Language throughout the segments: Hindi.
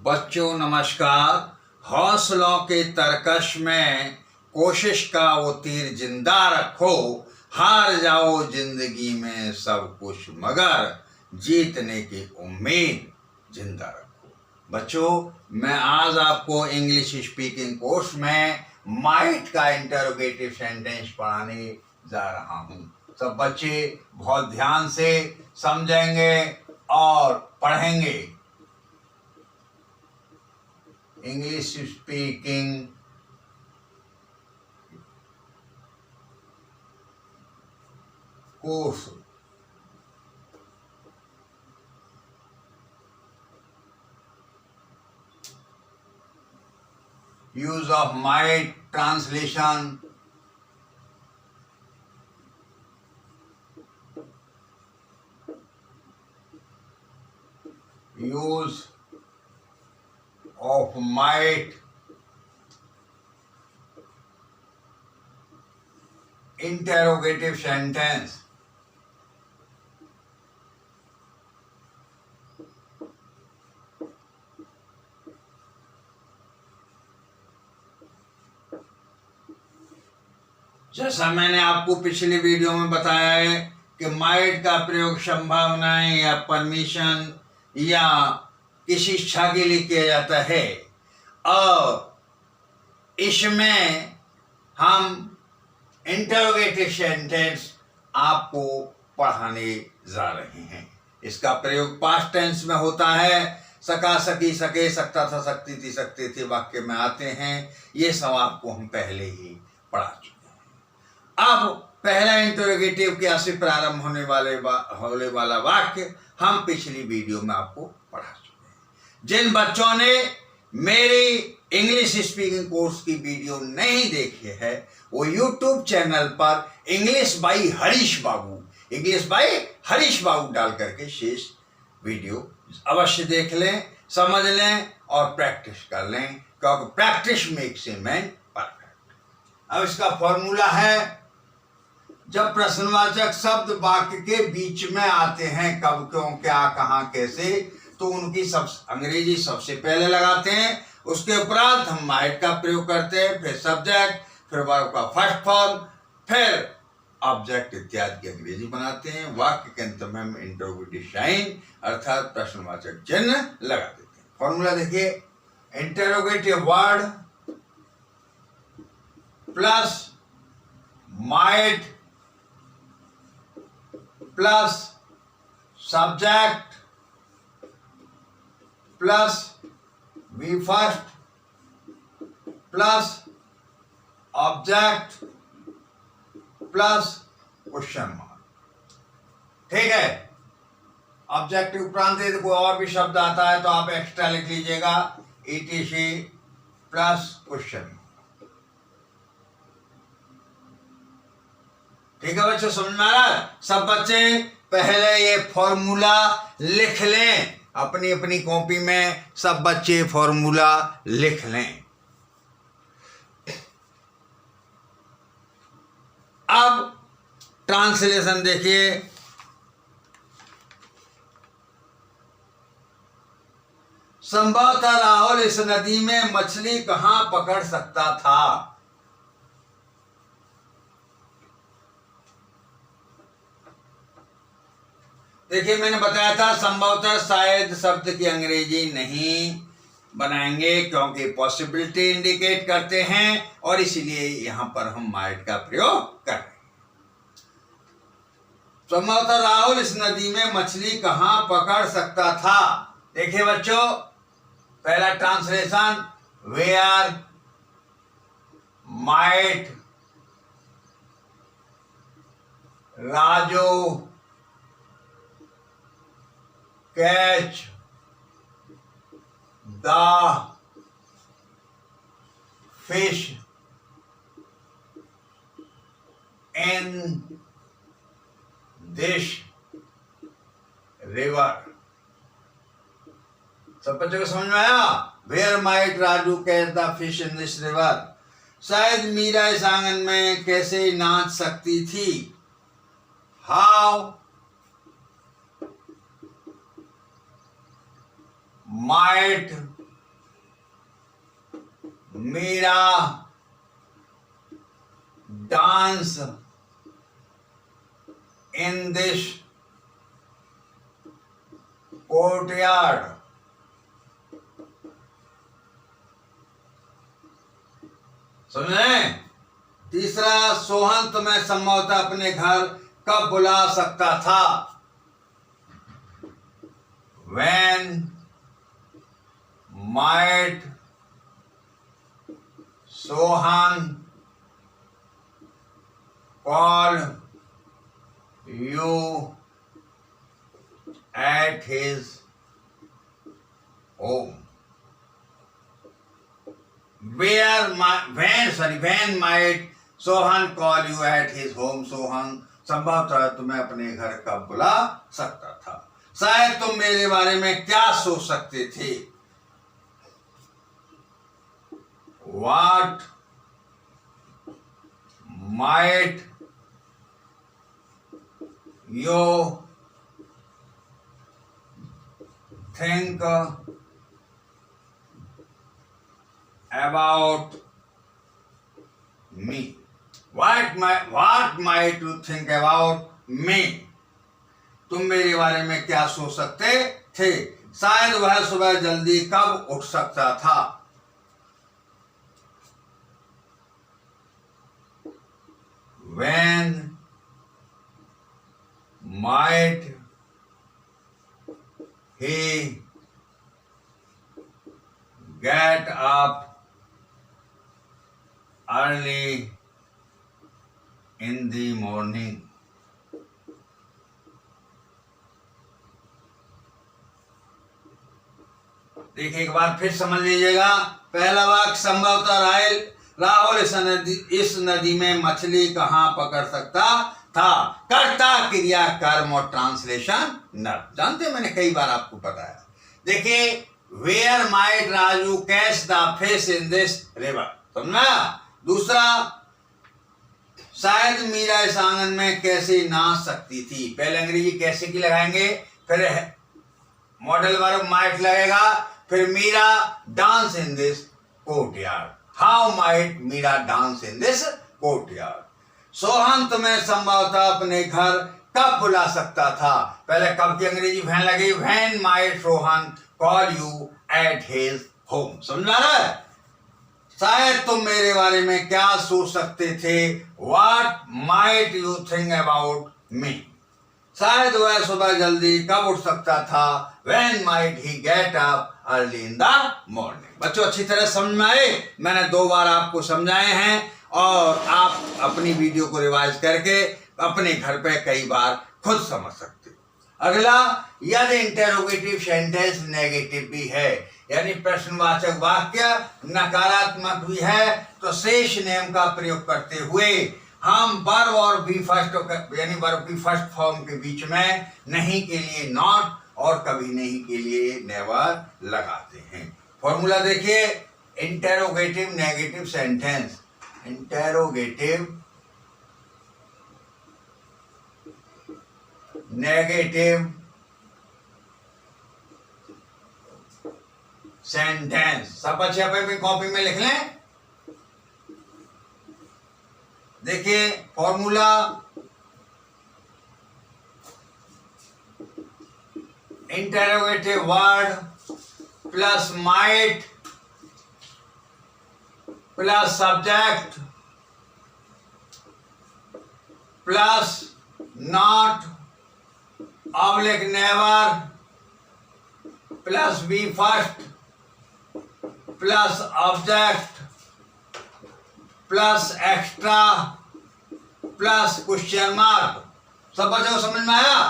बच्चों नमस्कार। हौसलों के तरकश में कोशिश का वो तीर जिंदा रखो। हार जाओ जिंदगी में सब कुछ मगर जीतने की उम्मीद जिंदा रखो। बच्चों, मैं आज आपको इंग्लिश स्पीकिंग कोर्स में माइट का इंटरोगेटिव सेंटेंस पढ़ाने जा रहा हूँ। सब बच्चे बहुत ध्यान से समझेंगे और पढ़ेंगे। English speaking course use of might, translation, use of might, interrogative sentence, जैसा मैंने आपको पिछली वीडियो में बताया है कि माइट का प्रयोग संभावनाएं या परमिशन या किसी इच्छा के लिए किया जाता है और इसमें हम इंटरोगेटिव सेंटेंस आपको पढ़ाने जा रहे हैं। इसका प्रयोग पास्ट टेंस में होता है। सका, सकी, सके, सकता था, सकती थी, सकते थे वाक्य में आते हैं। ये सब आपको हम पहले ही पढ़ा चुके हैं। अब पहला इंटरोगेटिव क्या से प्रारंभ होने वाला वाक्य हम पिछली वीडियो में आपको पढ़ा चुके हैं। जिन बच्चों ने मेरी इंग्लिश स्पीकिंग कोर्स की वीडियो नहीं देखी है वो यूट्यूब चैनल पर इंग्लिश बाई हरीश बाबू डाल करके शेष वीडियो अवश्य देख लें, समझ लें और प्रैक्टिस कर लें, क्योंकि practice makes a man perfect. अब इसका फॉर्मूला है, जब प्रश्नवाचक शब्द वाक्य के बीच में आते हैं, कब, क्यों, क्या, कहां, कैसे, तो उनकी अंग्रेजी सबसे पहले लगाते हैं। उसके उपरांत हम माइट का प्रयोग करते हैं, फिर सब्जेक्ट, फिर वर्ब का फर्स्ट फॉर्म, फिर ऑब्जेक्ट इत्यादि की अंग्रेजी बनाते हैं। वाक्य के अंत में हम इंटरोगेटिव साइन अर्थात प्रश्नवाचक चिन्ह लगा देते हैं। फॉर्मूला देखिए, interrogative word plus might plus subject plus V first plus object plus question mark. ठीक है। ऑब्जेक्ट के उपरांत यदि कोई और भी शब्द आता है तो आप एक्स्ट्रा लिख लीजिएगा, ETC प्लस क्वेश्चन मार्क। ठीक है बच्चों, समझ में आ रहा है? सब बच्चे पहले ये फॉर्मूला लिख लें, अपनी अपनी कॉपी में सब बच्चे फॉर्मूला लिख लें। अब ट्रांसलेशन देखिए। संभवतः राहुल इस नदी में मछली कहां पकड़ सकता था। देखिए, मैंने बताया था संभवतः शायद शब्द की अंग्रेजी नहीं बनाएंगे क्योंकि पॉसिबिलिटी इंडिकेट करते हैं और इसीलिए यहां पर हम माइट का प्रयोग कर रहे हैं। संभवतः राहुल इस नदी में मछली कहां पकड़ सकता था। देखिए बच्चों, पहला translation, where might Raju catch the fish in this river. सब बच्चों को समझ में आया? Where might Raju catch the fish in this river. शायद मीरा इस आंगन में कैसे नाच सकती थी। How might Meera dance in this courtyard. समझे? तीसरा, सोहन तुम्हें संभवतः अपने घर कब बुला सकता था? When might Sohan call you at his home? When might Sohan call you at his home? Sohan संभवतः तुम्हें अपने घर कब बुला सकता था? शायद तुम मेरे बारे में क्या सोच सकते थे? What might you think about me? What might you think about me? तुम मेरे बारे में क्या सोच सकते थे? शायद वह सुबह जल्दी कब उठ सकता था? When might he get up early in the morning? देखिए, एक बार फिर समझ लीजिएगा। पहला वाक्य, संभवतः राहुल इस नदी में मछली कहाँ पकड़ सकता था। कर्ता, क्रिया, कर्म और ट्रांसलेशन नर। जानते हैं, मैंने कई बार आपको बताया। देखिए, where might Raju catch the fish in this river. समझा? दूसरा, शायद मीरा इस आंगन में कैसे नाच सकती थी। पहले अंग्रेजी कैसे की लगाएंगे, फिर मॉडल वर्ब माइट लगेगा, फिर Meera dance in this courtyard. How might Meera dance in this courtyard. Sohan तुम्हें संभवतः अपने घर कब बुला सकता था। पहले कब की अंग्रेजी वैन लगी, when might Sohan call you at his home. समझ आ रहा है? शायद तुम मेरे बारे में क्या सोच सकते थे। What might you think about me. शायद वह सुबह जल्दी कब उठ सकता था। When might he get up early in the morning. बच्चों, अच्छी तरह समझ में आए? मैंने 2 बार आपको समझाए हैं और आप अपनी वीडियो को रिवाइज करके अपने घर पे कई बार खुद समझ सकते हो। अगला, यदि इंटेरोगेटिव सेंटेंस नेगेटिव भी है, यानी प्रश्नवाचक वाक्य नकारात्मक भी है, तो शेष नियम का प्रयोग करते हुए हम वर्ब और बी फर्स्ट यानी वर्ब की फर्स्ट फॉर्म के बीच में नहीं के लिए नॉट और कभी नहीं के लिए नेवर लगाते हैं। फॉर्मूला देखिए, interrogative negative sentence. Interrogative negative sentence. सब बच्चे अपनी कॉपी में लिख लें। देखिए formula, interrogative word plus might plus subject plus not oblique never plus V first plus object plus extra plus question mark. सब बच्चों को समझ में आया?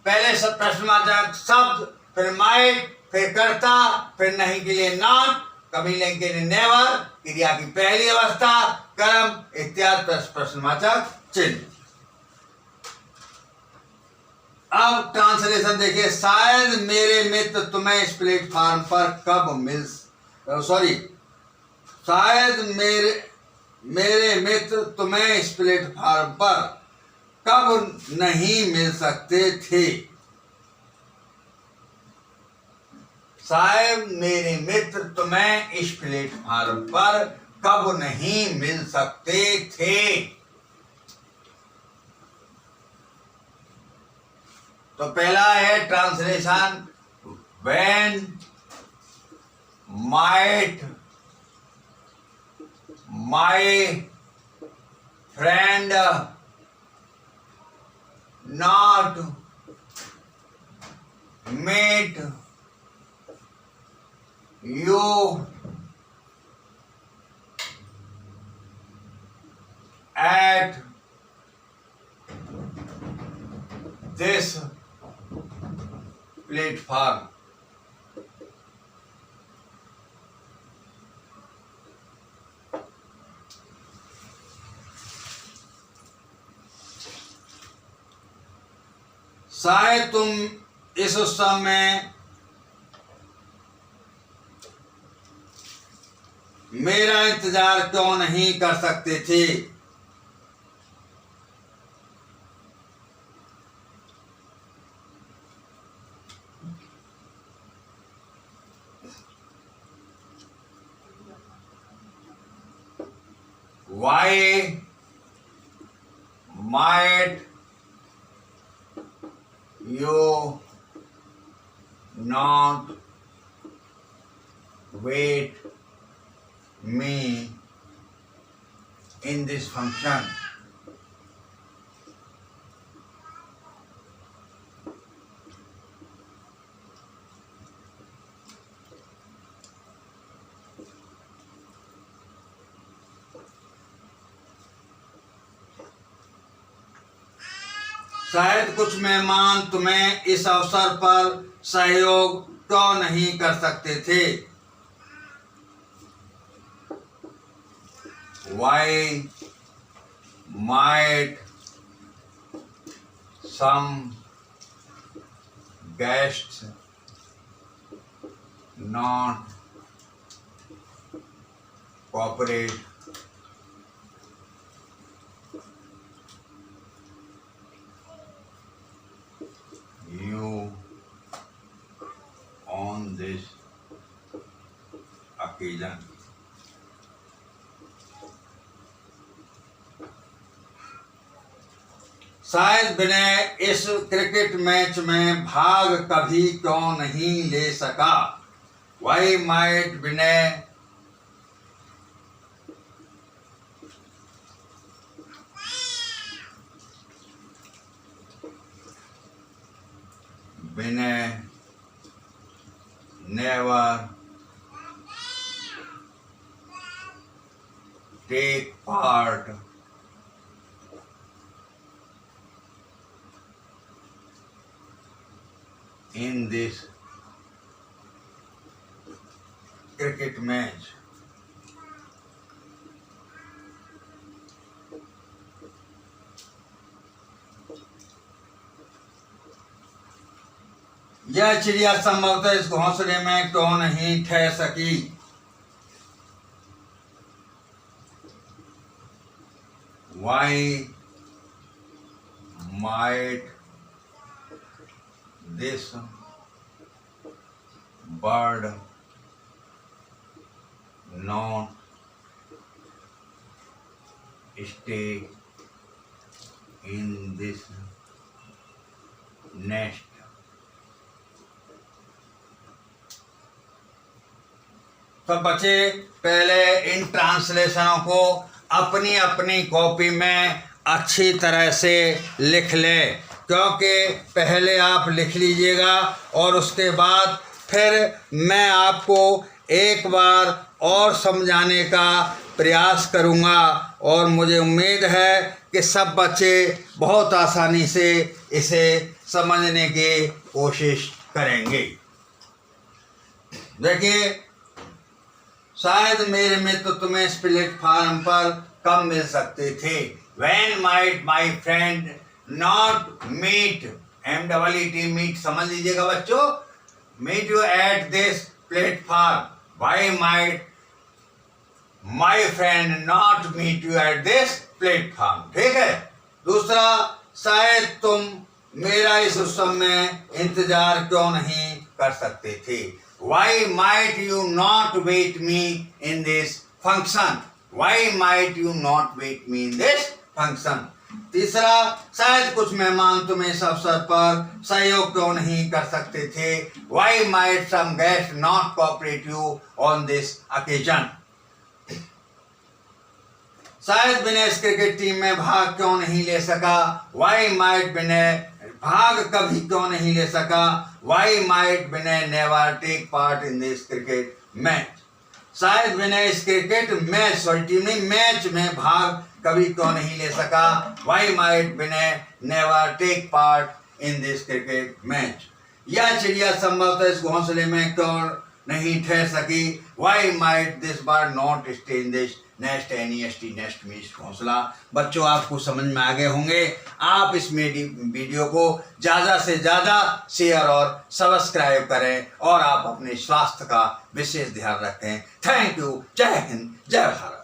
पहले सब प्रश्नवाचक शब्द, फिर माइट, फिर कर्ता, फिर नहीं के लिए नॉट, कभी नहीं के लिए नेवर, क्रिया की पहली अवस्था, कर्म इत्यादि प्रश्नवाचक चिन्ह। अब ट्रांसलेशन देखिए। शायद मेरे मित्र तुम्हें इस प्लेटफॉर्म पर कब शायद मेरे मित्र तुम्हें इस प्लेटफॉर्म पर कब नहीं मिल सकते थे। शायद मेरे मित्र तुम्हें इस प्लेटफॉर्म पर कब नहीं मिल सकते थे। तो पहला है translation, when might my friend not meet you at this platform। शायद तुम इस उत्सव में मेरा इंतजार क्यों नहीं कर सकते थे। Why might you not wait me in this function? शायद कुछ मेहमान तुम्हें इस अवसर पर सहयोग क्यों नहीं कर सकते थे। Why might some guests not cooperate you on this occasion? शायद विनय इस क्रिकेट मैच में भाग कभी क्यों नहीं ले सका। Why might Vinay never take part in this cricket match? यह चिड़िया संभवतः इस घोंसले में क्यों नहीं ठहर सकी। Why might this bird not stay in this nest? तो बच्चे पहले इन ट्रांसलेशनों को अपनी अपनी कॉपी में अच्छी तरह से लिख ले, क्योंकि पहले आप लिख लीजिएगा और उसके बाद फिर मैं आपको एक बार और समझाने का प्रयास करूंगा और मुझे उम्मीद है कि सब बच्चे बहुत आसानी से इसे समझने की कोशिश करेंगे। देखिए, शायद मेरे मित्र तुम्हें इस प्लेटफार्म पर कब मिल सकते थे। When might my friend not meet, M-E-E-T, meet समझ लीजिएगा बच्चों, meet you at this platform। Why might my friend not meet you at this platform? ठीक है। दूसरा, शायद तुम मेरा इस उत्सव में इंतजार क्यों नहीं कर सकते थे। Why might you not wait me in this function? Why might you not meet me in this function? तीसरा, शायद कुछ मेहमान तुम्हें इस अवसर पर सहयोग क्यों नहीं कर सकते थे? Why might some guest not cooperate you on this occasion? शायद विनय इस क्रिकेट टीम में भाग क्यों नहीं ले सका? Why might विनय भाग कभी क्यों नहीं ले सका? Why might Vinay never take part in this cricket match? शायद विनय इस क्रिकेट मैच में भाग कभी क्यों नहीं ले सका? Why might Vinay never take part in this cricket match? यह चिड़िया संभवतः इस घोंसले में क्यों नहीं ठहर सकी? Why might this bird not stay in this nest nest means घोंसला। बच्चों, आपको समझ में आ गए होंगे। आप इस वीडियो को ज़्यादा से ज़्यादा शेयर और सब्सक्राइब करें और आप अपने स्वास्थ्य का विशेष ध्यान रखें। Thank you. जय हिंद, जय भारत।